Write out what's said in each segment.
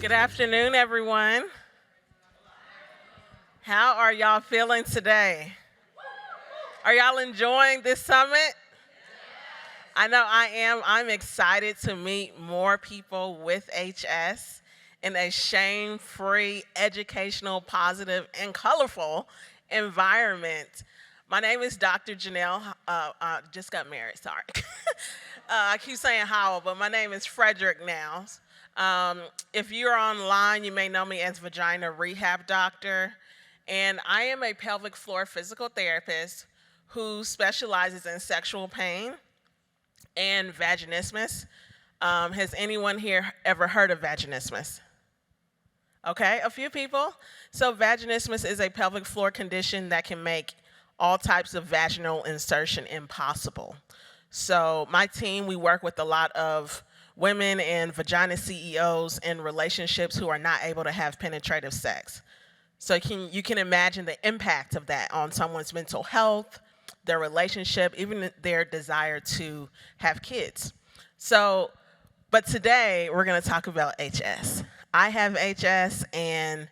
Good afternoon, everyone. How are y'all feeling today? Are y'all enjoying this summit? I know I am. I'm excited to meet more people with HS in a shame-free, educational, positive, and colorful environment. My name is Dr. Janelle. Just got married, sorry. I keep saying Howell, but my name is Frederick now. If you're online, you may know me as Vagina Rehab Doctor. And I am a pelvic floor physical therapist who specializes in sexual pain and vaginismus. Has anyone here ever heard of vaginismus? Okay, a few people. So vaginismus is a pelvic floor condition that can make all types of vaginal insertion impossible. So my team, we work with a lot of women and vagina CEOs in relationships who are not able to have penetrative sex. So you can imagine the impact of that on someone's mental health, their relationship, even their desire to have kids. But today we're going to talk about HS. I have HS and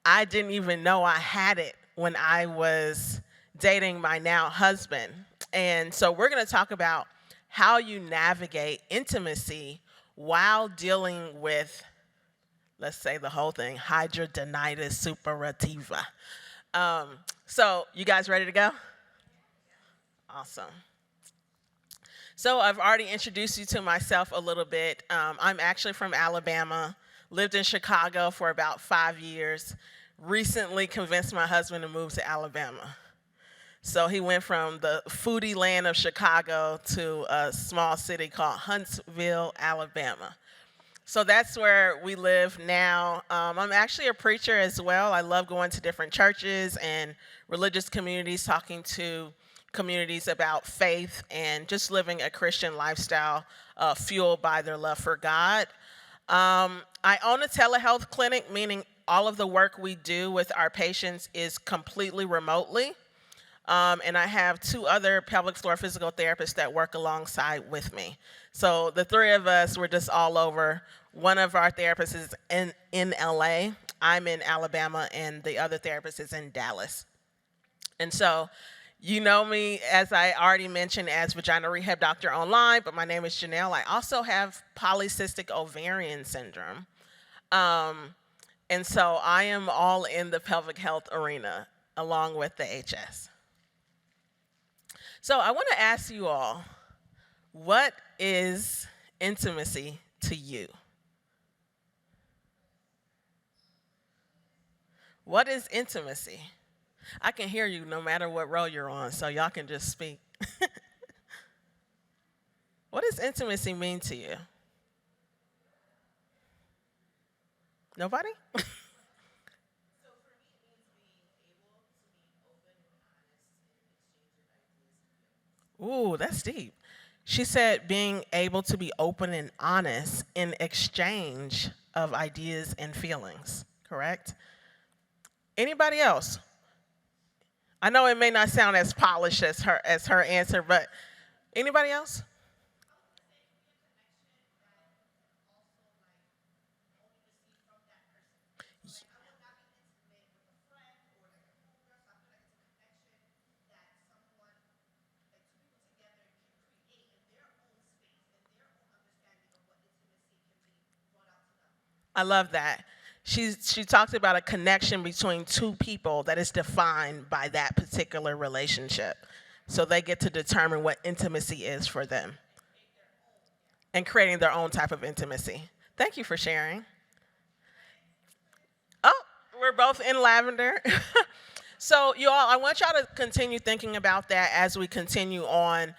I didn't even know I had it when I was dating my now husband. And so we're going to talk about how you navigate intimacy while dealing with, let's say the whole thing, hidradenitis suppurativa. So you guys ready to go? Awesome. So I've already introduced you to myself a little bit. I'm actually from Alabama, lived in Chicago for about 5 years, recently convinced my husband to move to Alabama. So he went from the foodie land of Chicago to a small city called Huntsville, Alabama. So that's where we live now. I'm actually a preacher as well. I love going to different churches and religious communities, talking to communities about faith and just living a Christian lifestyle fueled by their love for God. I own a telehealth clinic, meaning all of the work we do with our patients is completely remotely. And I have 2 other pelvic floor physical therapists that work alongside with me. So the 3 of us, we're just all over. One of our therapists is in LA, I'm in Alabama, and the other therapist is in Dallas. And so you know me, as I already mentioned, as Vagina Rehab Doctor online, but my name is Janelle. I also have polycystic ovarian syndrome. And so I am all in the pelvic health arena along with the HS. So I want to ask you all, what is intimacy to you? What is intimacy? I can hear you no matter what row you're on, so y'all can just speak. What does intimacy mean to you? Nobody? Ooh, that's deep. She said being able to be open and honest in exchange of ideas and feelings, correct? Anybody else? I know it may not sound as polished as her answer, but anybody else? I love that. She talked about a connection between 2 people that is defined by that particular relationship. So they get to determine what intimacy is for them and creating their own type of intimacy. Thank you for sharing. Oh, we're both in lavender. So you all, I want y'all to continue thinking about that as we continue on.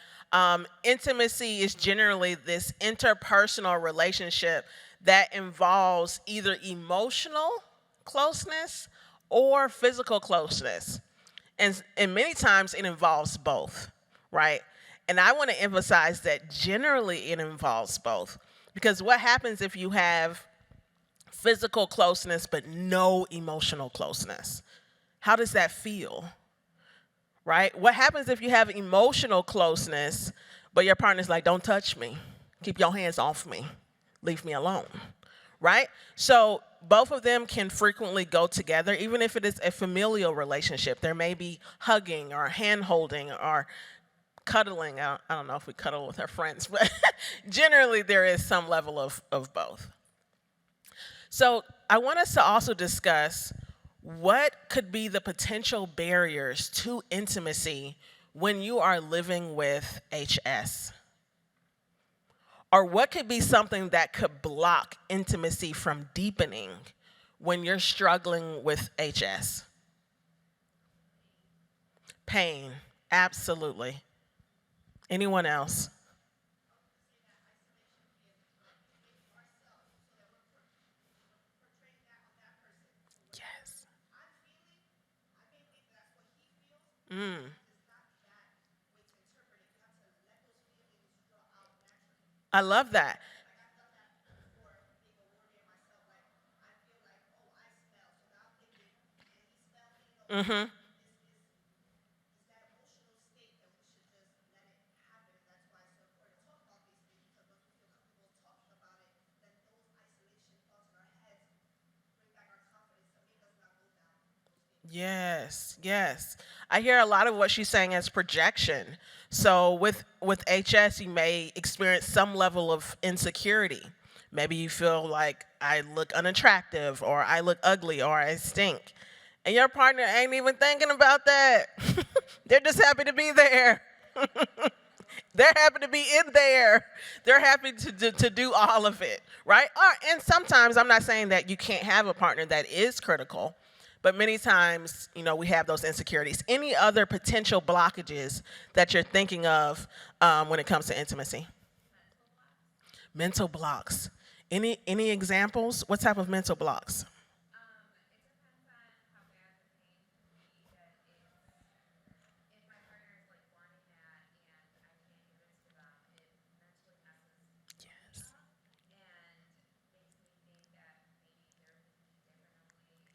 Intimacy is generally this interpersonal relationship that involves either emotional closeness or physical closeness. And many times it involves both, right? And I want to emphasize that generally it involves both. Because what happens if you have physical closeness but no emotional closeness? How does that feel? Right? What happens if you have emotional closeness, but your partner's like, don't touch me, keep your hands off me, leave me alone, right? So both of them can frequently go together, even if it is a familial relationship. There may be hugging or hand holding or cuddling. I don't know if we cuddle with our friends, but generally there is some level of both. So I want us to also discuss what could be the potential barriers to intimacy when you are living with HS. Or what could be something that could block intimacy from deepening when you're struggling with HS? Pain, absolutely. Anyone else? Yes. Mm, I love that. Mm-hmm. Yes, yes. I hear a lot of what she's saying as projection. So with HS, you may experience some level of insecurity. Maybe you feel like I look unattractive or I look ugly or I stink. And your partner ain't even thinking about that. They're just happy to be there. They're happy to be in there. They're happy to do all of it, right? And sometimes I'm not saying that you can't have a partner that is critical, but many times, we have those insecurities. Any other potential blockages that you're thinking of when it comes to intimacy? Mental blocks. Any examples? What type of mental blocks? Yes.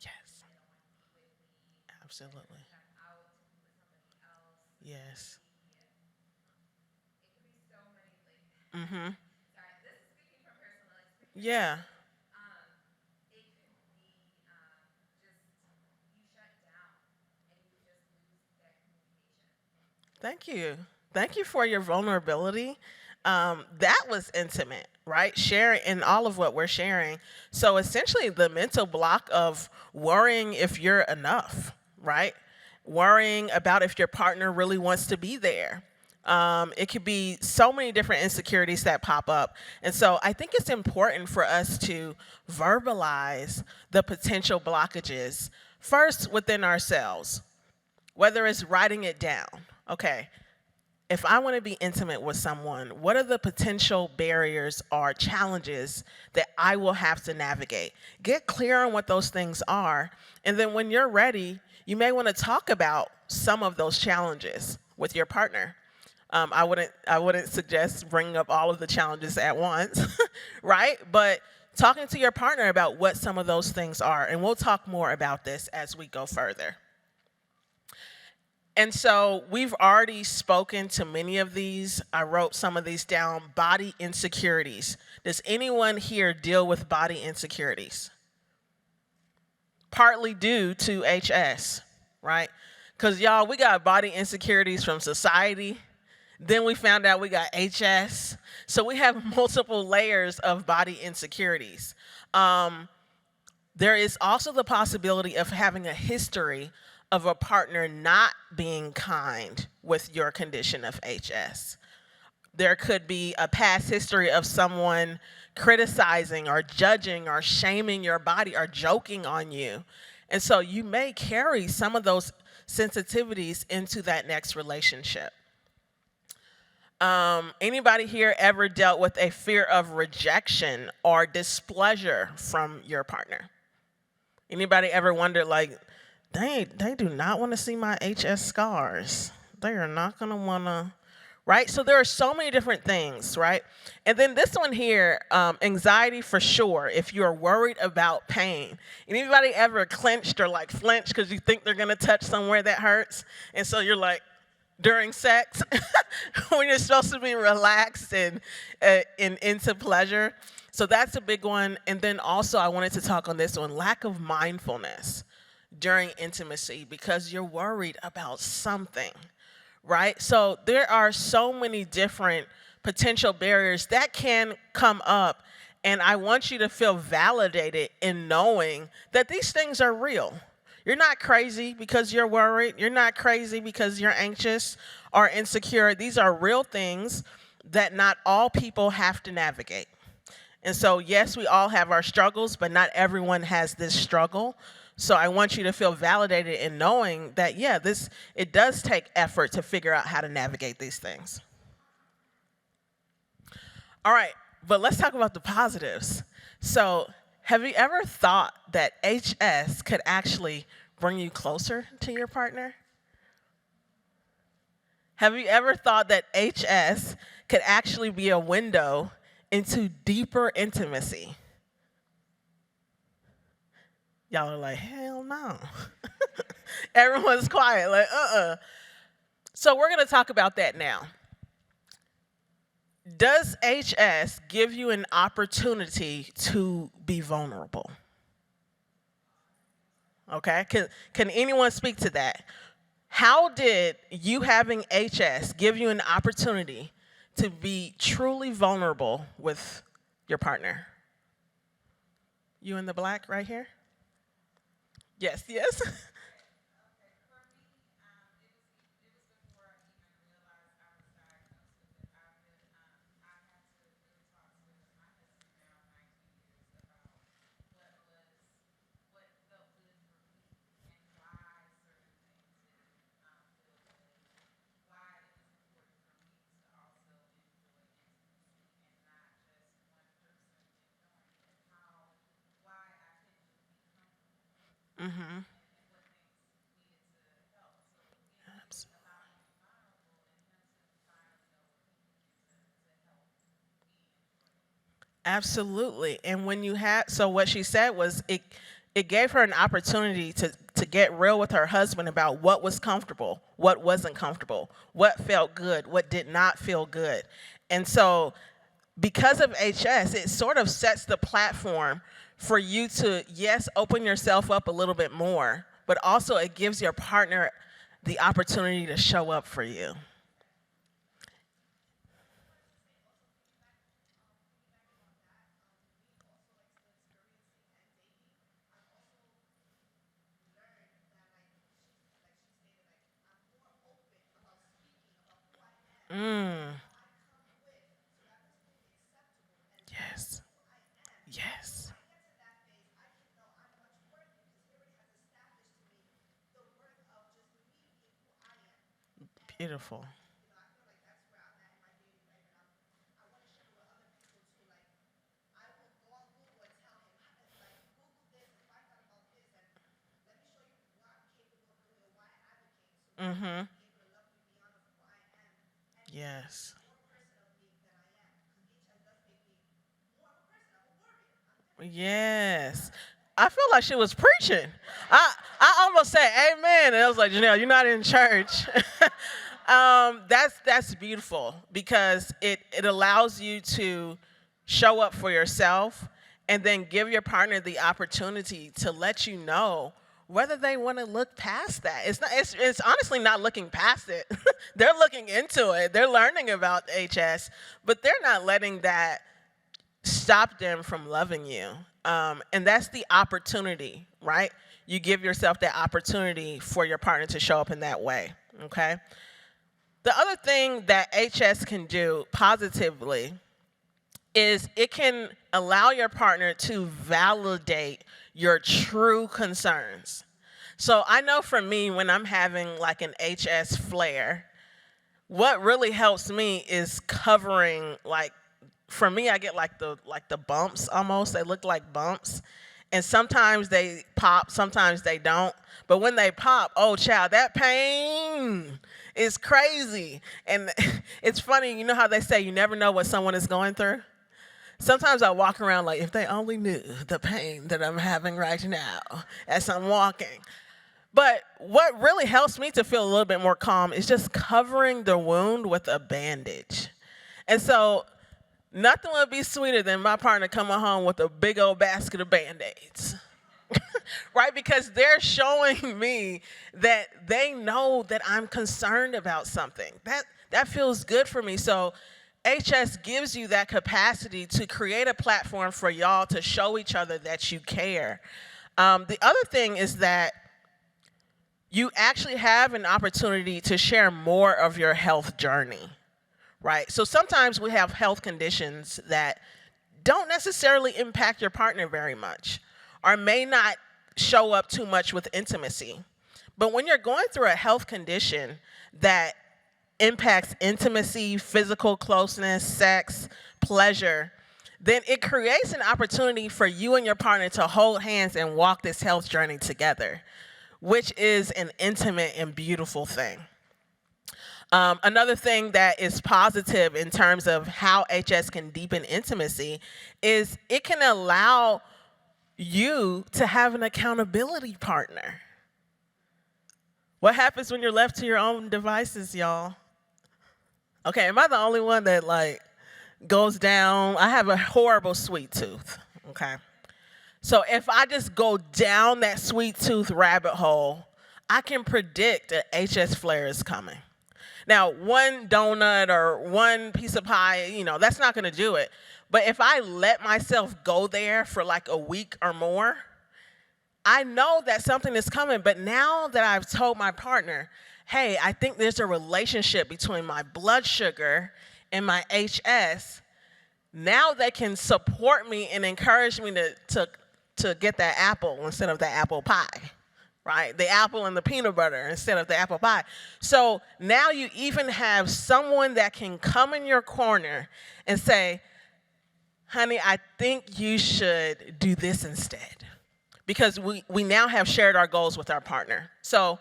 Yes. Absolutely. Yes. Mm-hmm. Yeah. Thank you. Thank you for your vulnerability. That was intimate, right? Sharing in all of what we're sharing. So essentially, the mental block of worrying if you're enough, right? Worrying about if your partner really wants to be there. It could be so many different insecurities that pop up. And so I think it's important for us to verbalize the potential blockages first within ourselves, whether it's writing it down. Okay, if I want to be intimate with someone, what are the potential barriers or challenges that I will have to navigate? Get clear on what those things are. And then when you're ready, you may want to talk about some of those challenges with your partner. I wouldn't suggest bringing up all of the challenges at once, right? But talking to your partner about what some of those things are. And we'll talk more about this as we go further. And so we've already spoken to many of these. I wrote some of these down. Body insecurities. Does anyone here deal with body insecurities? Partly due to HS, right? Because y'all, we got body insecurities from society. Then we found out we got HS. So we have multiple layers of body insecurities. There is also the possibility of having a history of a partner not being kind with your condition of HS. There could be a past history of someone criticizing or judging or shaming your body or joking on you. And so you may carry some of those sensitivities into that next relationship. Anybody here ever dealt with a fear of rejection or displeasure from your partner? Anybody ever wondered, like, they do not want to see my HS scars. They are not going to want to, right? So there are so many different things, right? And then this one here, anxiety for sure, if you're worried about pain. Anybody ever clenched or like flinched because you think they're going to touch somewhere that hurts? And so you're like, during sex, when you're supposed to be relaxed and into pleasure. So that's a big one. And then also, I wanted to talk on this one, lack of mindfulness during intimacy because you're worried about something, right? So there are so many different potential barriers that can come up. And I want you to feel validated in knowing that these things are real. You're not crazy because you're worried. You're not crazy because you're anxious or insecure. These are real things that not all people have to navigate. And so, yes, we all have our struggles, but not everyone has this struggle. So I want you to feel validated in knowing that, yeah, it does take effort to figure out how to navigate these things. All right, but let's talk about the positives. So have you ever thought that HS could actually bring you closer to your partner? Have you ever thought that HS could actually be a window into deeper intimacy? Y'all are like, hell no. Everyone's quiet, like, So we're going to talk about that now. Does HS give you an opportunity to be vulnerable? Okay, can anyone speak to that? How did you having HS give you an opportunity to be truly vulnerable with your partner? You in the black right here? Yes, yes. Mm-hmm. Absolutely. And when you had, so what she said was it gave her an opportunity to get real with her husband about what was comfortable, what wasn't comfortable, what felt good, what did not feel good. And so because of HS, it sort of sets the platform for you to, yes, open yourself up a little bit more, but also it gives your partner the opportunity to show up for you. Mm. Yes. Yes. Beautiful. Mm-hmm. Yes. Yes. I feel like she was preaching. I almost said amen. And I was like, Janelle, you're not in church. That's beautiful because it allows you to show up for yourself and then give your partner the opportunity to let you know whether they want to look past that. It's honestly not looking past it. They're looking into it. They're learning about HS, but they're not letting that stop them from loving you. And that's the opportunity, right? You give yourself that opportunity for your partner to show up in that way, okay? The other thing that HS can do positively is it can allow your partner to validate your true concerns. So I know for me, when I'm having like an HS flare, what really helps me is covering, like, for me, I get like the bumps almost. They look like bumps. And sometimes they pop, sometimes they don't. But when they pop, oh child, that pain is crazy. And it's funny, you know how they say you never know what someone is going through? Sometimes I walk around like, if they only knew the pain that I'm having right now as I'm walking. But what really helps me to feel a little bit more calm is just covering the wound with a bandage. And so Nothing would be sweeter than my partner coming home with a big old basket of Band-Aids. Right? Because they're showing me that they know that I'm concerned about something. That feels good for me. So HS gives you that capacity to create a platform for y'all to show each other that you care. The other thing is that you actually have an opportunity to share more of your health journey, right? So sometimes we have health conditions that don't necessarily impact your partner very much or may not show up too much with intimacy. But when you're going through a health condition that impacts intimacy, physical closeness, sex, pleasure, then it creates an opportunity for you and your partner to hold hands and walk this health journey together, which is an intimate and beautiful thing. Another thing that is positive in terms of how HS can deepen intimacy is it can allow you to have an accountability partner. What happens when you're left to your own devices, y'all? Okay, am I the only one that goes down? I have a horrible sweet tooth, okay? So if I just go down that sweet tooth rabbit hole, I can predict an HS flare is coming. Now, one donut or one piece of pie, that's not gonna do it. But if I let myself go there for a week or more, I know that something is coming. But now that I've told my partner, hey, I think there's a relationship between my blood sugar and my HS, now they can support me and encourage me to get that apple instead of the apple pie, right? The apple and the peanut butter instead of the apple pie. So now you even have someone that can come in your corner and say, honey, I think you should do this instead. Because we now have shared our goals with our partner. So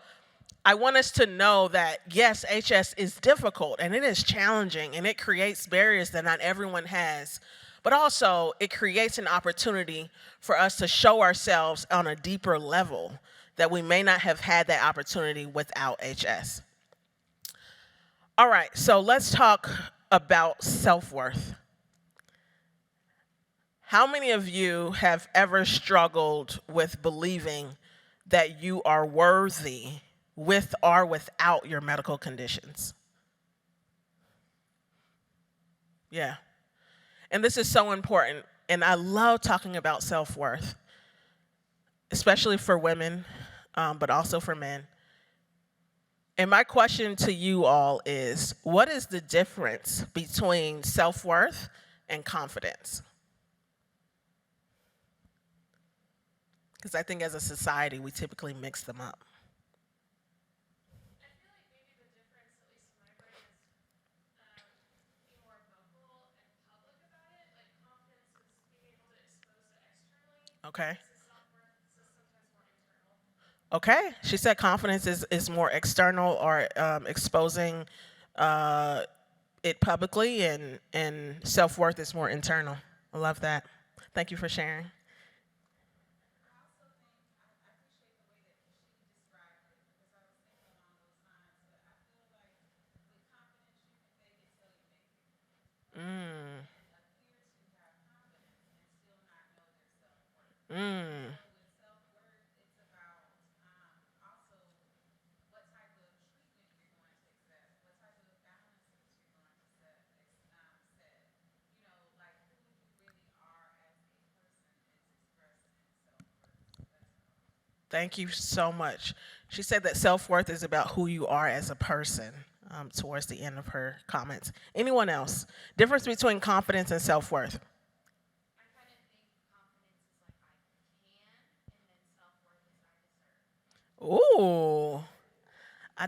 I want us to know that, yes, HS is difficult and it is challenging and it creates barriers that not everyone has. But also, it creates an opportunity for us to show ourselves on a deeper level that we may not have had that opportunity without HS. All right, so let's talk about self-worth. How many of you have ever struggled with believing that you are worthy with or without your medical conditions? Yeah. And this is so important. And I love talking about self-worth, especially for women, but also for men. And my question to you all is, what is the difference between self-worth and confidence? Because I think as a society, we typically mix them up. I feel like maybe the difference, at least in my brain, is be more vocal and public about it. Like confidence is being able to expose it externally. Okay. Self-worth is sometimes more internal. Okay. She said confidence is more external or exposing it publicly, and self-worth is more internal. I love that. Thank you for sharing. Mm. Mm. Thank you so much. She said that self-worth is about who you are as a person, towards the end of her comments. Anyone else? Difference between confidence and self-worth. I kind of think confidence is like I can, and then self-worth is I deserve. Ooh, I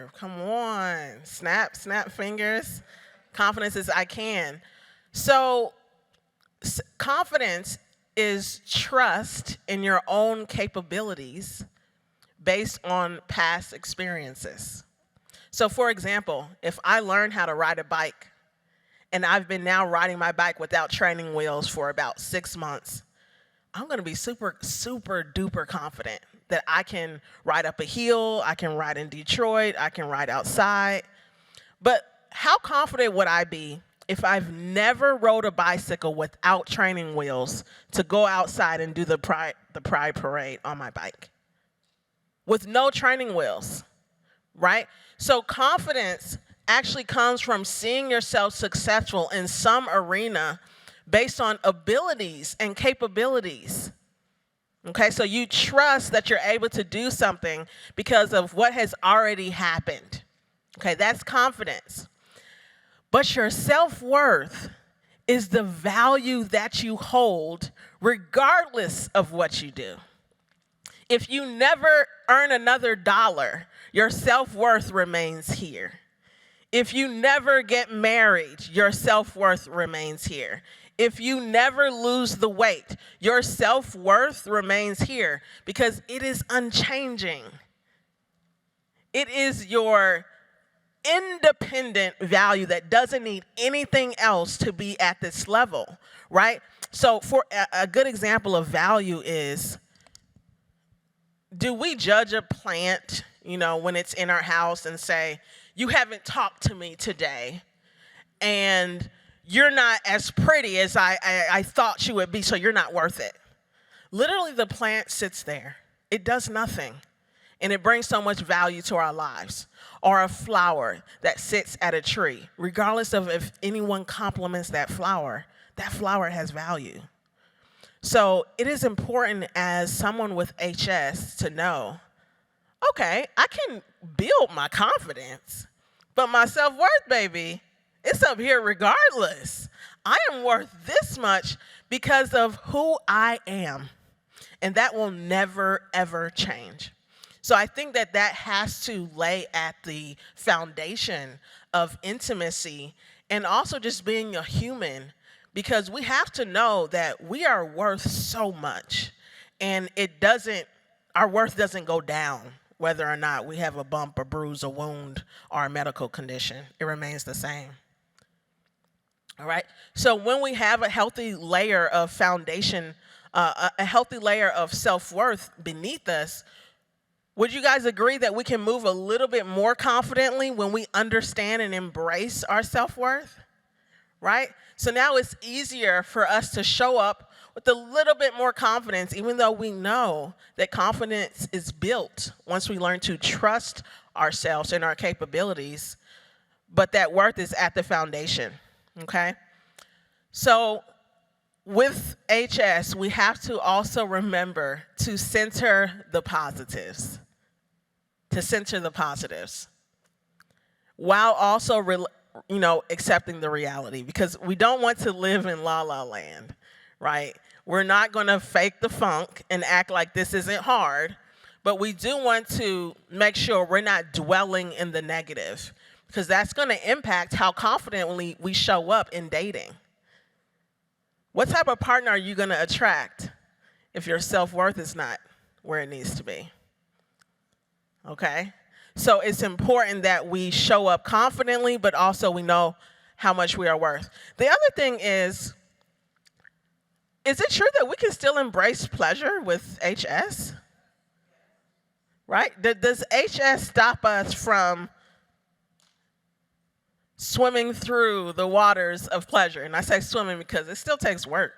deserve. Come on. Snap, snap fingers. Confidence is I can. So, confidence is trust in your own capabilities based on past experiences. So, for example, if I learned how to ride a bike and I've been now riding my bike without training wheels for about 6 months, I'm gonna be super, super duper confident that I can ride up a hill, I can ride in Detroit, I can ride outside. But how confident would I be if I've never rode a bicycle without training wheels to go outside and do the pride parade on my bike with no training wheels, right? So confidence actually comes from seeing yourself successful in some arena based on abilities and capabilities. Okay, so you trust that you're able to do something because of what has already happened. Okay, that's confidence. But your self-worth is the value that you hold regardless of what you do. If you never earn another dollar, your self-worth remains here. If you never get married, your self-worth remains here. If you never lose the weight, your self-worth remains here because it is unchanging. It is your independent value that doesn't need anything else to be at this level, right? So for a good example of value is, do we judge a plant, when it's in our house and say, you haven't talked to me today and you're not as pretty as I thought you would be, so you're not worth it. Literally, the plant sits there. It does nothing, and it brings so much value to our lives. Or a flower that sits at a tree. Regardless of if anyone compliments that flower has value. So it is important as someone with HS to know, okay, I can build my confidence, but my self-worth, baby, it's up here regardless. I am worth this much because of who I am. And that will never, ever change. So I think that has to lay at the foundation of intimacy and also just being a human, because we have to know that we are worth so much, and our worth doesn't go down whether or not we have a bump, a bruise, a wound, or a medical condition. It remains the same. All right. So when we have a healthy layer of foundation, a healthy layer of self-worth beneath us, would you guys agree that we can move a little bit more confidently when we understand and embrace our self-worth? Right? So now it's easier for us to show up with a little bit more confidence, even though we know that confidence is built once we learn to trust ourselves and our capabilities, but that worth is at the foundation. Okay? So with HS, we have to also remember to center the positives. While also, accepting the reality, because we don't want to live in la la land, right? We're not going to fake the funk and act like this isn't hard, but we do want to make sure we're not dwelling in the negative, because that's going to impact how confidently we show up in dating. What type of partner are you going to attract if your self-worth is not where it needs to be? Okay? So it's important that we show up confidently, but also we know how much we are worth. The other thing is it true that we can still embrace pleasure with HS? Right? Does HS stop us from swimming through the waters of pleasure? And I say swimming because it still takes work.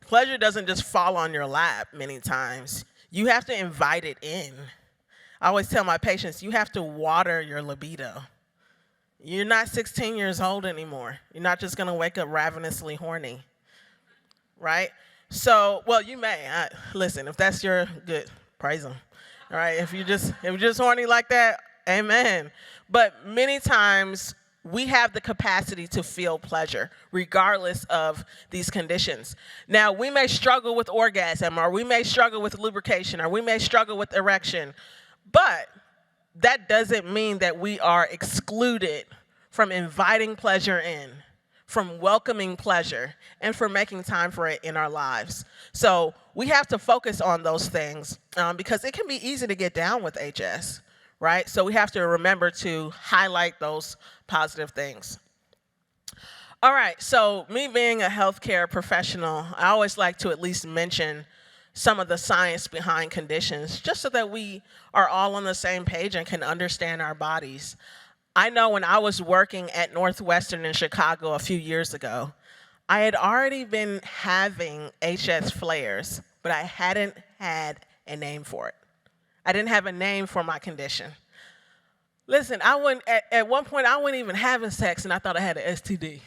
Pleasure doesn't just fall on your lap many times. You have to invite it in. I always tell my patients, you have to water your libido. You're not 16 years old anymore. You're not just going to wake up ravenously horny, right? So, well, you may. Listen, if that's your good, praise him. All right, if you're just horny like that, amen. But many times we have the capacity to feel pleasure regardless of these conditions. Now, we may struggle with orgasm, or we may struggle with lubrication, or we may struggle with erection, but that doesn't mean that we are excluded from inviting pleasure in, from welcoming pleasure, and for making time for it in our lives. So we have to focus on those things because it can be easy to get down with HS, right? So we have to remember to highlight those positive things. All right, so me being a healthcare professional, I always like to at least mention some of the science behind conditions, just so that we are all on the same page and can understand our bodies. I know when I was working at Northwestern in Chicago a few years ago, I had already been having HS flares, but I hadn't had a name for it. I didn't have a name for my condition. Listen, I wouldn't, at one point, I wasn't even having sex, and I thought I had an STD.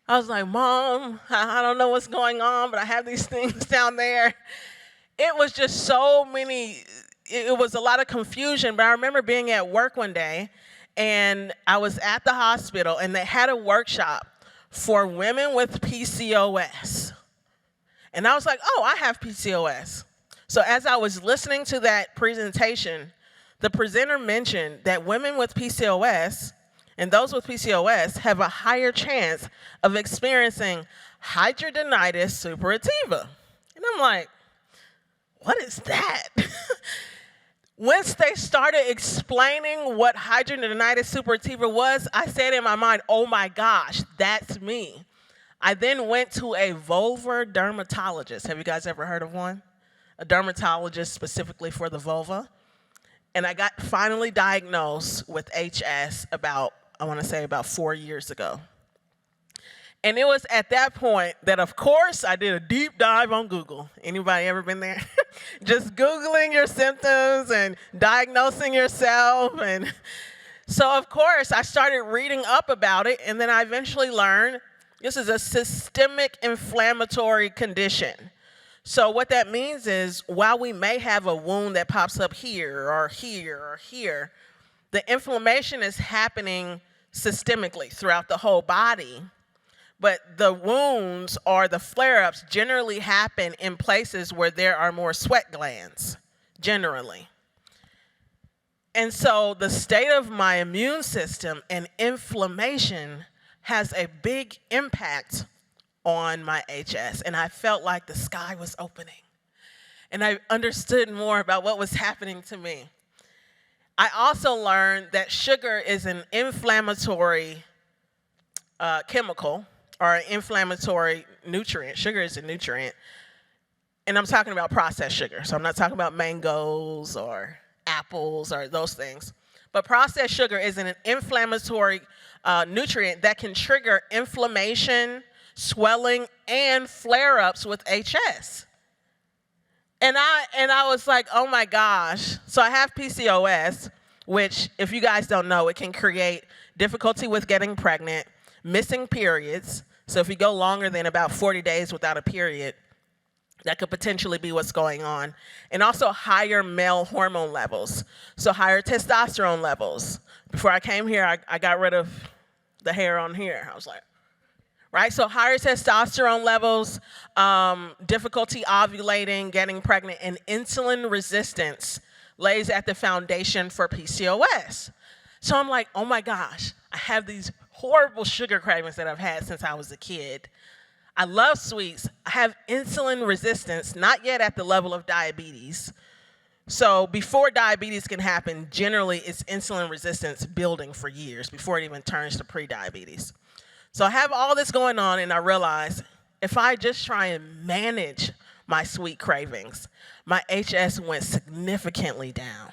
I was like, Mom, I don't know what's going on, but I have these things down there. It was just so many, it was a lot of confusion, but I remember being at work one day, and I was at the hospital, and they had a workshop for women with PCOS. And I was like, oh, I have PCOS. So as I was listening to that presentation, the presenter mentioned that women with PCOS and those with PCOS have a higher chance of experiencing hidradenitis suppurativa. And I'm like, what is that? Once they started explaining what hidradenitis suppurativa was, I said in my mind, oh my gosh, that's me. I then went to a vulvar dermatologist. Have you guys ever heard of one? A dermatologist specifically for the vulva. And I got finally diagnosed with HS about 4 years ago. And it was at that point that, of course, I did a deep dive on Google. Anybody ever been there? Just Googling your symptoms and diagnosing yourself. And so, of course, I started reading up about it, and then I eventually learned this is a systemic inflammatory condition. So what that means is while we may have a wound that pops up here or here or here, the inflammation is happening systemically throughout the whole body. But the wounds or the flare-ups generally happen in places where there are more sweat glands, generally. And so the state of my immune system and inflammation has a big impact on my HS. And I felt like the sky was opening. And I understood more about what was happening to me. I also learned that sugar is an inflammatory chemical, or an inflammatory nutrient. Sugar is a nutrient. And I'm talking about processed sugar. So I'm not talking about mangoes or apples or those things. But processed sugar is an inflammatory nutrient that can trigger inflammation, swelling, and flare-ups with HS. And I was like, oh my gosh. So I have PCOS, which, if you guys don't know, it can create difficulty with getting pregnant, missing periods. So if you go longer than about 40 days without a period, that could potentially be what's going on. And also higher male hormone levels. So higher testosterone levels. Before I came here, I got rid of the hair on here. I was like, right? So higher testosterone levels, difficulty ovulating, getting pregnant, and insulin resistance lays at the foundation for PCOS. So I'm like, oh my gosh, I have these horrible sugar cravings that I've had since I was a kid. I love sweets. I have insulin resistance, not yet at the level of diabetes. So before diabetes can happen, generally it's insulin resistance building for years before it even turns to pre-diabetes. So I have all this going on, and I realize if I just try and manage my sweet cravings, my HS went significantly down.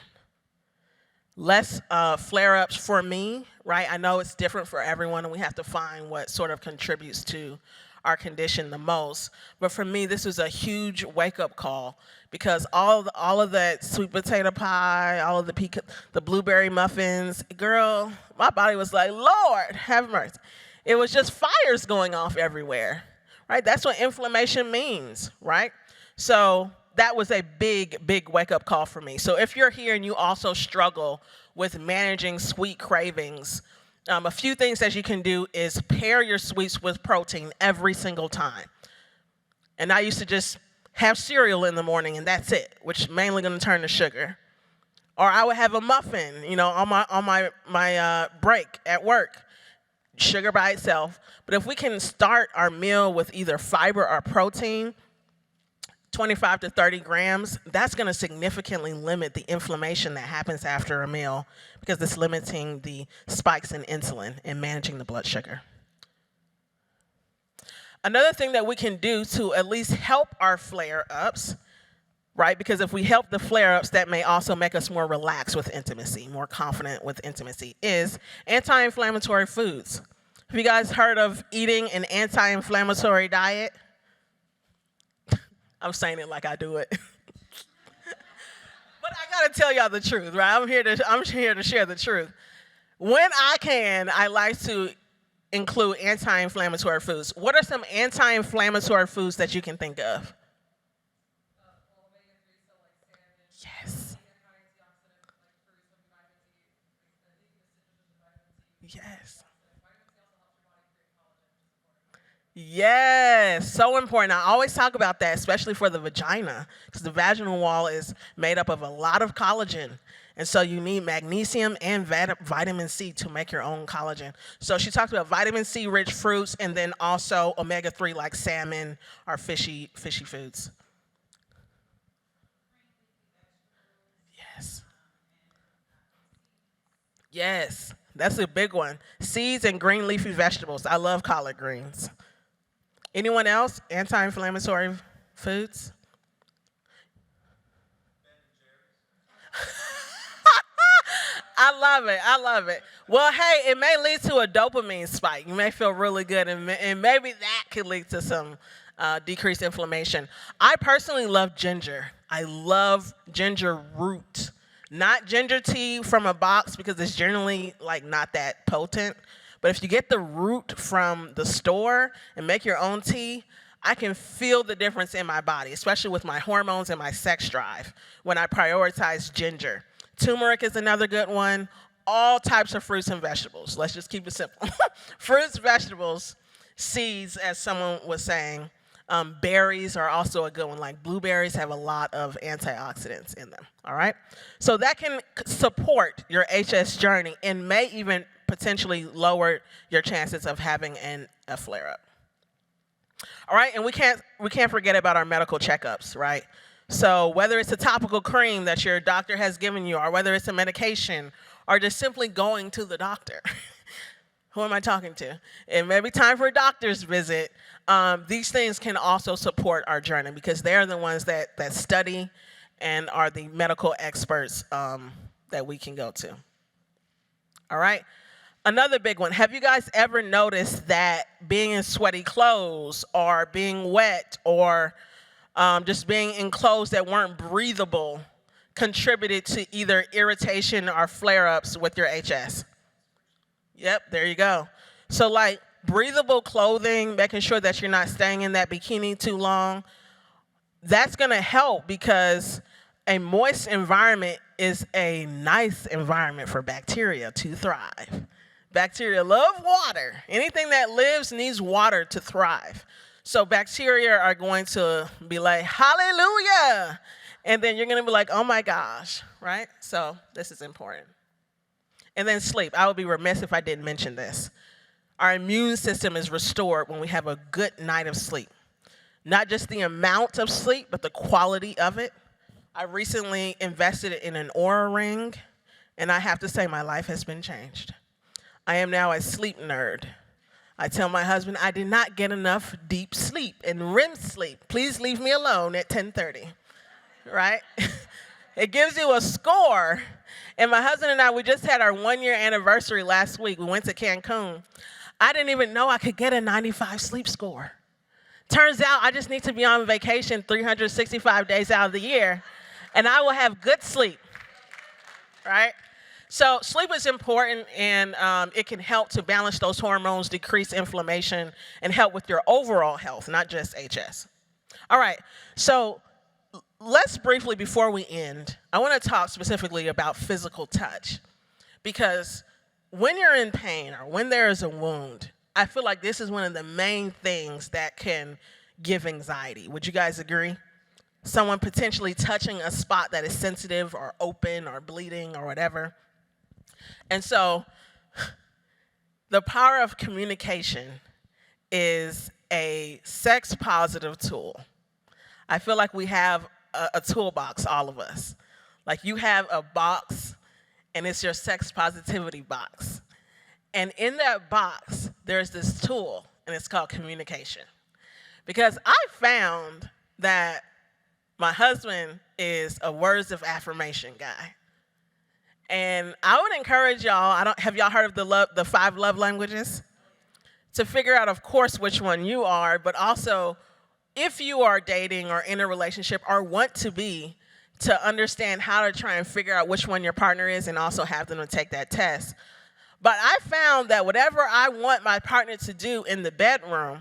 Less flare-ups for me, right? I know it's different for everyone, and we have to find what sort of contributes to our condition the most. But for me, this was a huge wake-up call because all of that sweet potato pie, all of the blueberry muffins, girl, my body was like, Lord, have mercy. It was just fires going off everywhere, right? That's what inflammation means, right? So that was a big, big wake-up call for me. So if you're here and you also struggle with managing sweet cravings, a few things that you can do is pair your sweets with protein every single time. And I used to just have cereal in the morning and that's it, which mainly going to turn to sugar. Or I would have a muffin, on my break at work. Sugar by itself. But if we can start our meal with either fiber or protein, 25 to 30 grams, that's going to significantly limit the inflammation that happens after a meal because it's limiting the spikes in insulin and managing the blood sugar. Another thing that we can do to at least help our flare-ups right? Because if we help the flare-ups, that may also make us more relaxed with intimacy, more confident with intimacy, is anti-inflammatory foods. Have you guys heard of eating an anti-inflammatory diet? I'm saying it like I do it. But I gotta tell y'all the truth, right? I'm here to share the truth. When I can, I like to include anti-inflammatory foods. What are some anti-inflammatory foods that you can think of? Yes. Yes. Yes, so important. I always talk about that, especially for the vagina, because the vaginal wall is made up of a lot of collagen. And so you need magnesium and vitamin C to make your own collagen. So she talked about vitamin C rich fruits and then also omega-3 like salmon or fishy foods. Yes. Yes, that's a big one. Seeds and green leafy vegetables. I love collard greens. Anyone else? Anti-inflammatory foods? I love it. I love it. Well, hey, it may lead to a dopamine spike. You may feel really good, and maybe that could lead to some decreased inflammation. I personally love ginger. I love ginger root. Not ginger tea from a box because it's generally like not that potent. But if you get the root from the store and make your own tea, I can feel the difference in my body, especially with my hormones and my sex drive when I prioritize ginger. Turmeric is another good one. All types of fruits and vegetables. Let's just keep it simple. Fruits, vegetables, seeds, as someone was saying. Berries are also a good one. Like blueberries have a lot of antioxidants in them. All right? So that can support your HS journey and may even potentially lower your chances of having a flare-up. All right, and we can't forget about our medical checkups, right? So whether it's a topical cream that your doctor has given you, or whether it's a medication, or just simply going to the doctor. Who am I talking to? It may be time for a doctor's visit. These things can also support our journey because they're the ones that study and are the medical experts that we can go to. All right? Another big one. Have you guys ever noticed that being in sweaty clothes or being wet or just being in clothes that weren't breathable contributed to either irritation or flare-ups with your HS? Yep, there you go. So like breathable clothing, making sure that you're not staying in that bikini too long, that's gonna help because a moist environment is a nice environment for bacteria to thrive. Bacteria love water. Anything that lives needs water to thrive. So bacteria are going to be like, hallelujah. And then you're going to be like, oh my gosh, right? So this is important. And then sleep. I would be remiss if I didn't mention this. Our immune system is restored when we have a good night of sleep. Not just the amount of sleep, but the quality of it. I recently invested in an Oura ring, and I have to say my life has been changed. I am now a sleep nerd. I tell my husband I did not get enough deep sleep and REM sleep. Please leave me alone at 10:30, right? It gives you a score. And my husband and I, we just had our 1-year anniversary last week. We went to Cancun. I didn't even know I could get a 95 sleep score. Turns out I just need to be on vacation 365 days out of the year, and I will have good sleep, right? So sleep is important, and it can help to balance those hormones, decrease inflammation, and help with your overall health, not just HS. All right, so let's briefly, before we end, I want to talk specifically about physical touch. Because when you're in pain or when there is a wound, I feel like this is one of the main things that can give anxiety. Would you guys agree? Someone potentially touching a spot that is sensitive or open or bleeding or whatever. And so the power of communication is a sex-positive tool. I feel like we have a toolbox, all of us. Like you have a box, and it's your sex positivity box. And in that box, there's this tool, and it's called communication. Because I found that My husband is a words of affirmation guy. And I would encourage y'all, have y'all heard of the 5 love languages? To figure out, of course, which one you are, but also if you are dating or in a relationship or want to be, to understand how to try and figure out which one your partner is and also have them to take that test. But I found that whatever I want my partner to do in the bedroom,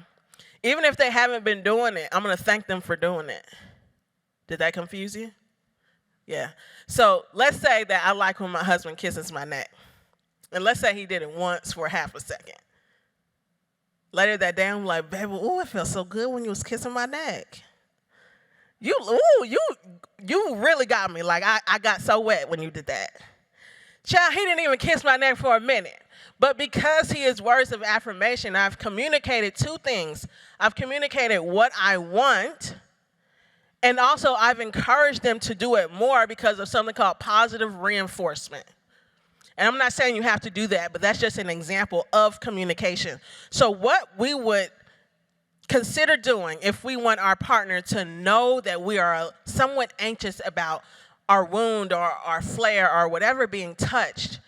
even if they haven't been doing it, I'm going to thank them for doing it. Did that confuse you? Yeah. So let's say that I like when my husband kisses my neck. And let's say he did it once for half a second. Later that day, I'm like, baby, ooh, it felt so good when you was kissing my neck. You really got me. Like, I got so wet when you did that. Child, he didn't even kiss my neck for a minute. But because he is words of affirmation, I've communicated 2 things. I've communicated what I want, and also I've encouraged them to do it more because of something called positive reinforcement. And I'm not saying you have to do that, but that's just an example of communication. So what we would consider doing if we want our partner to know that we are somewhat anxious about our wound or our flare or whatever being touched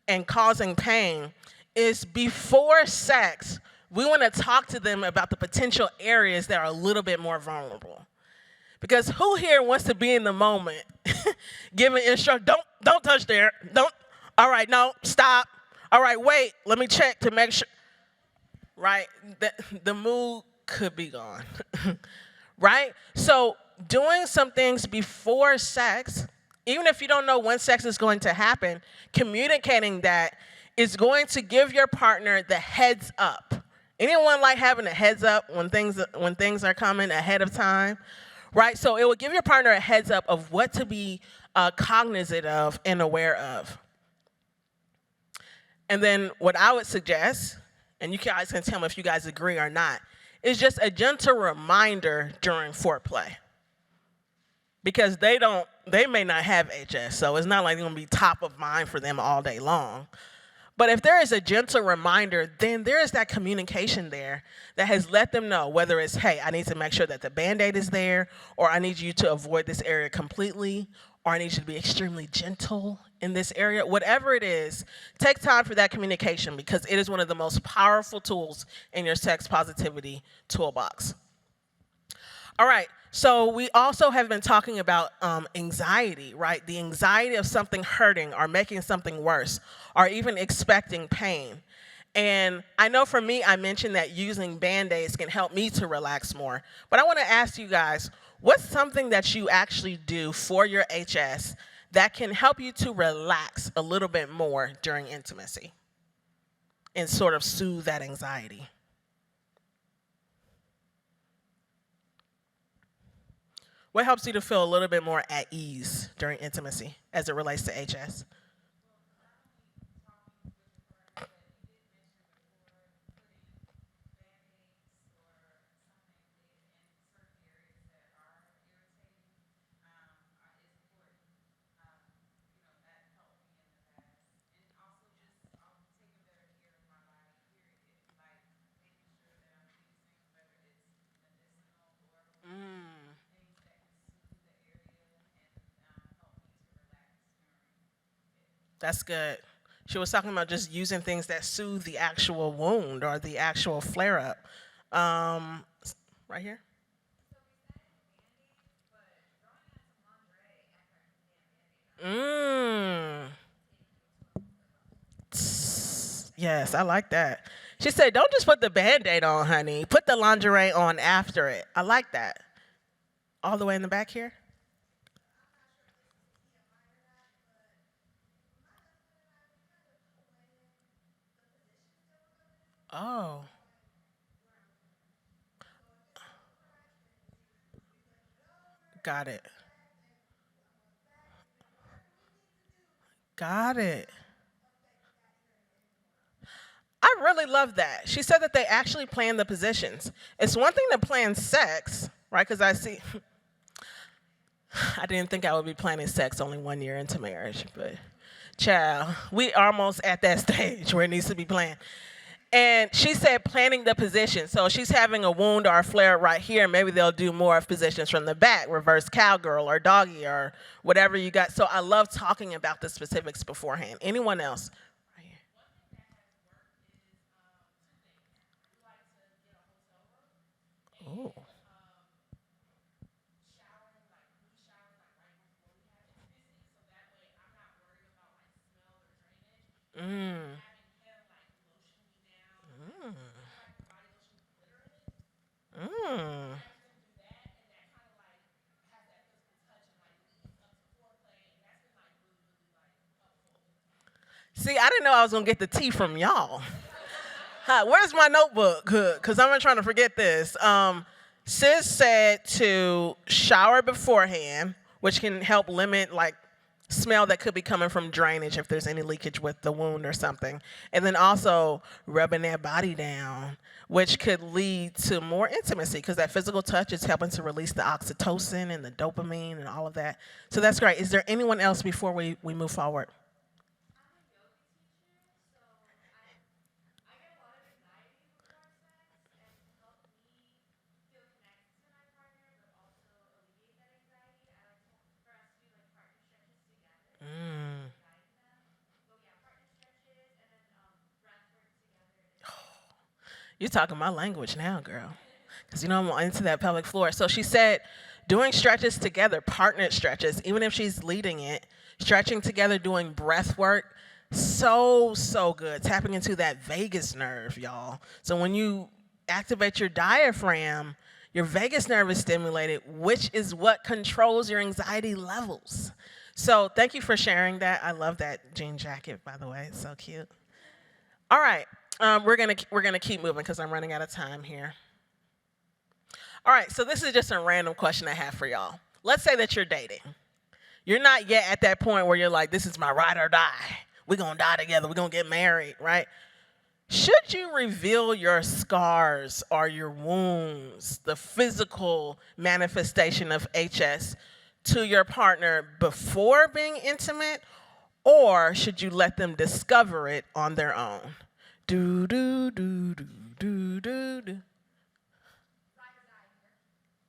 and causing pain is before sex, we want to talk to them about the potential areas that are a little bit more vulnerable. Because who here wants to be in the moment, giving instruction, don't touch there, don't. All right, no, stop. All right, wait, let me check to make sure. Right? The mood could be gone. Right? So doing some things before sex, even if you don't know when sex is going to happen, communicating that is going to give your partner the heads up. Anyone like having a heads up when things are coming ahead of time? Right? So it will give your partner a heads up of what to be cognizant of and aware of. And then what I would suggest, and you guys can tell me if you guys agree or not, is just a gentle reminder during foreplay. Because they may not have HS, so it's not like it's going to be top of mind for them all day long. But if there is a gentle reminder, then there is that communication there that has let them know, whether it's, hey, I need to make sure that the Band-Aid is there, or I need you to avoid this area completely, or I need you to be extremely gentle in this area. Whatever it is, take time for that communication because it is one of the most powerful tools in your sex positivity toolbox. All right, so we also have been talking about anxiety, right? The anxiety of something hurting or making something worse or even expecting pain. And I know for me, I mentioned that using Band-Aids can help me to relax more. But I want to ask you guys, what's something that you actually do for your HS that can help you to relax a little bit more during intimacy and sort of soothe that anxiety? What helps you to feel a little bit more at ease during intimacy as it relates to HS? That's good. She was talking about just using things that soothe the actual wound or the actual flare up. Right here. Mmm. Yes, I like that. She said, don't just put the Band-Aid on, honey. Put the lingerie on after it. I like that. All the way in the back here. Oh, got it. Got it. I really love that. She said that they actually plan the positions. It's one thing to plan sex, right? Because I didn't think I would be planning sex only 1 year into marriage, but child, we almost at that stage where it needs to be planned. And she said planning the position. So she's having a wound or a flare right here. Maybe they'll do more of positions from the back, reverse cowgirl or doggy or whatever you got. So I love talking about the specifics beforehand. Anyone else? Right here. Ooh. Mm. Mm. Mm. See, I didn't know I was gonna get the tea from y'all. Hi, where's my notebook? Because I'm not trying to forget this. Sis said to shower beforehand, which can help limit like smell that could be coming from drainage if there's any leakage with the wound or something. And then also rubbing their body down, which could lead to more intimacy because that physical touch is helping to release the oxytocin and the dopamine and all of that. So that's great. Is there anyone else before we move forward? Mm. You're talking my language now, girl. Because you know I'm into that pelvic floor. So she said, doing stretches together, partnered stretches, even if she's leading it, stretching together, doing breath work, so good. Tapping into that vagus nerve, y'all. So when you activate your diaphragm, your vagus nerve is stimulated, which is what controls your anxiety levels. So thank you for sharing that. I love that jean jacket, by the way. It's so cute. All right, we're gonna keep moving because I'm running out of time here. All right, so this is just a random question I have for y'all. Let's say that you're dating. You're not yet at that point where you're like, this is my ride or die. We're gonna die together. We're gonna get married, right? Should you reveal your scars or your wounds, the physical manifestation of HS, to your partner before being intimate, or should you let them discover it on their own? Do do do do do do do.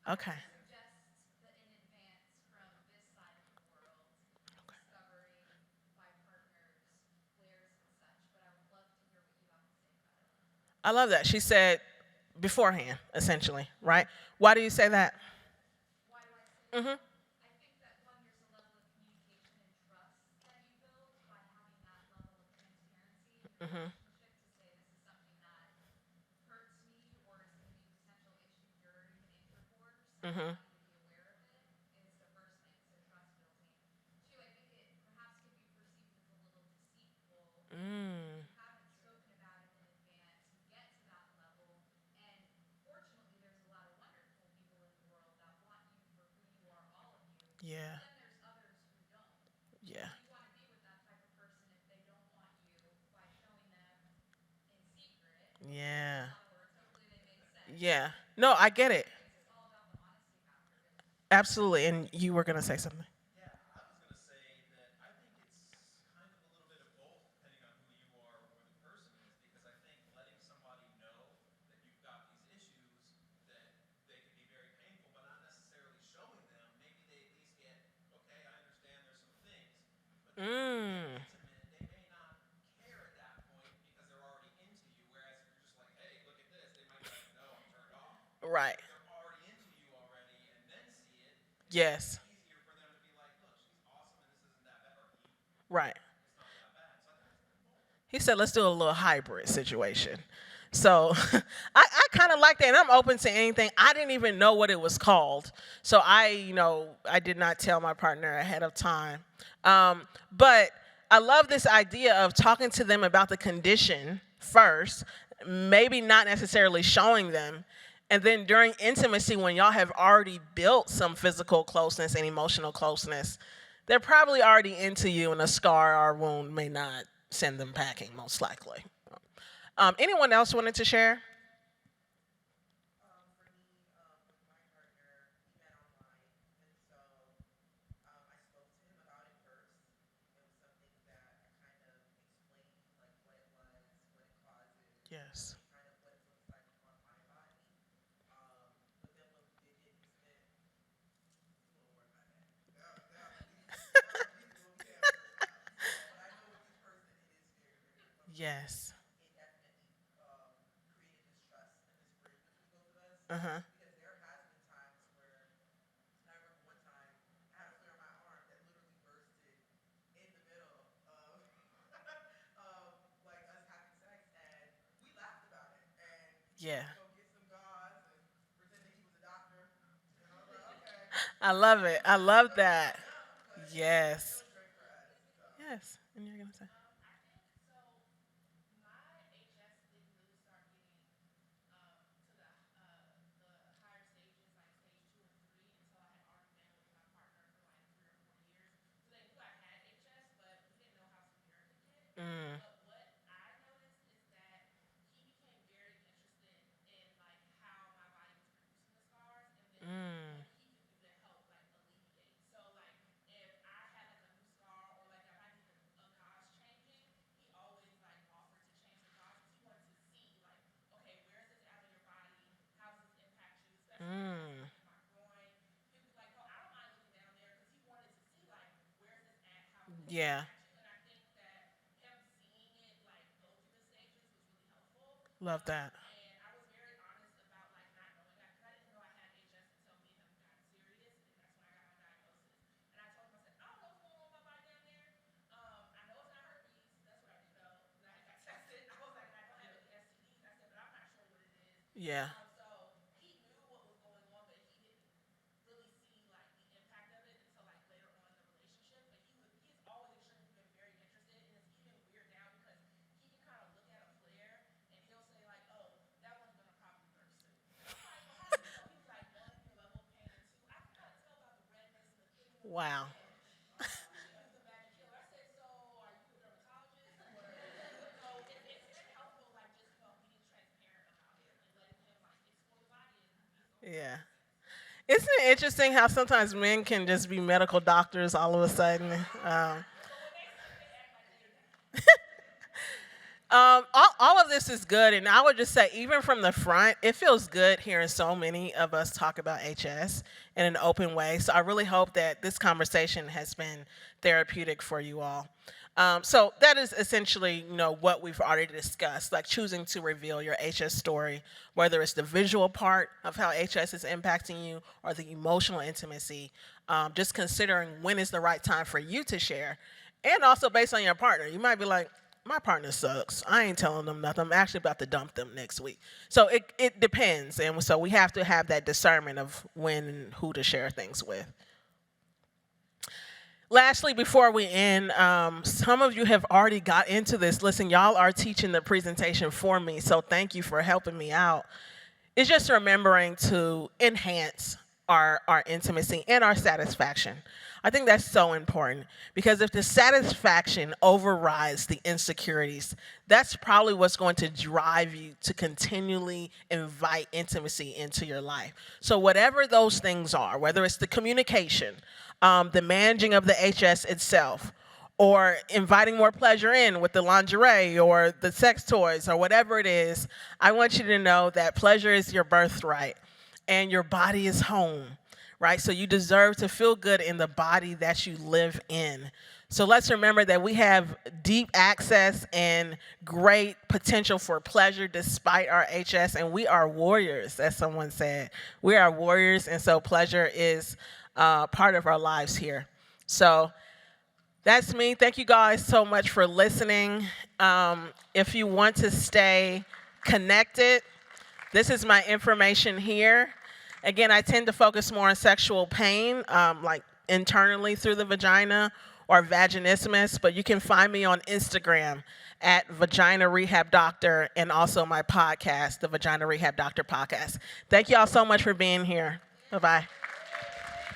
Okay. I love that. She said beforehand, essentially, right? Why do you say that? Mm-hmm. Mm-hmm. Mm-hmm. Mm. Yeah. Yeah. Yeah. Yeah. No, I get it. Absolutely. And you were gonna say something. Mm. Right. Yes. Right. He said, let's do a little hybrid situation. So I kind of like that. And I'm open to anything. I didn't even know what it was called. So I did not tell my partner ahead of time. But I love this idea of talking to them about the condition first, maybe not necessarily showing them. And then during intimacy, when y'all have already built some physical closeness and emotional closeness, they're probably already into you, and a scar or a wound may not send them packing, most likely. Anyone else wanted to share? Yeah. Yes. Yes. Uh huh. Yeah. I love it. I love that. Yes. Yes. And you're gonna say. I think so. My HS didn't really start getting to the higher stages, like stage 2 and 3, until I had already been with my partner for like 3 or 4 years. So they knew I had HS, but we didn't know how severe it could get. Mm. But what I noticed is that he became very interested in like how my body was producing the scars, and then Mm. what he could do to help like alleviate. So like if I had like a new scar, or like if I needed a gauze changing, he always like offered to change the gauze because he wanted to see like, okay, where is this at on your body? How does this impact you? Especially if it has Mm. like in my groin. He would be like, no, I don't mind looking down there, because he wanted to see like, where is this at? How can this Yeah. impact you? And I think that him seeing it like go through the stages was really helpful. Love that. And I was very honest about like not knowing that, because I didn't know I had HS until me and him got serious, and that's when I got my diagnosis. And I told him, I said, I don't know what's going on with my body down there. I know it's not herpes. That's what I do know, because I had got tested. I was like, and I don't have any STDs. I said, but I'm not sure what it is. Yeah. So he knew what was going on, but he didn't really see like the impact of it until like later on in the relationship. But he's always extremely been very interested, and it's even weird now because he can kind of look at a flare and he'll say like, oh, that one's gonna probably burst soon. And I'm like, well, how do you know? He was like, one, your level of pain, and two, I can kind of tell by the redness and the thickening of the Wow. skin. You should use the magic killer. I said, so are you a dermatologist, or so it's been helpful, like just being transparent about it and letting him like explore the body and be his own Yeah. process. Isn't it interesting how sometimes men can just be medical doctors all of a sudden? But when they sick, they act like they're not. All of this is good, and I would just say, even from the front, it feels good hearing so many of us talk about HS in an open way. So I really hope that this conversation has been therapeutic for you all. So that is essentially, what we've already discussed, like choosing to reveal your HS story, whether it's the visual part of how HS is impacting you or the emotional intimacy. Just considering when is the right time for you to share, and also based on your partner. You might be like, my partner sucks. I ain't telling them nothing. I'm actually about to dump them next week. So it depends. And so we have to have that discernment of when and who to share things with. Lastly, before we end, some of you have already got into this. Listen, y'all are teaching the presentation for me, so thank you for helping me out. It's just remembering to enhance our intimacy and our satisfaction. I think that's so important, because if the satisfaction overrides the insecurities, that's probably what's going to drive you to continually invite intimacy into your life. So whatever those things are, whether it's the communication, the managing of the HS itself, or inviting more pleasure in with the lingerie or the sex toys or whatever it is, I want you to know that pleasure is your birthright and your body is home, right? So you deserve to feel good in the body that you live in. So let's remember that we have deep access and great potential for pleasure despite our HS, and we are warriors, as someone said. We are warriors, and so pleasure is part of our lives here. So that's me. Thank you guys so much for listening. If you want to stay connected, this is my information here. Again, I tend to focus more on sexual pain, like internally through the vagina or vaginismus, but you can find me on Instagram at Vagina Rehab Doctor, and also my podcast, the Vagina Rehab Doctor podcast. Thank you all so much for being here. Bye-bye.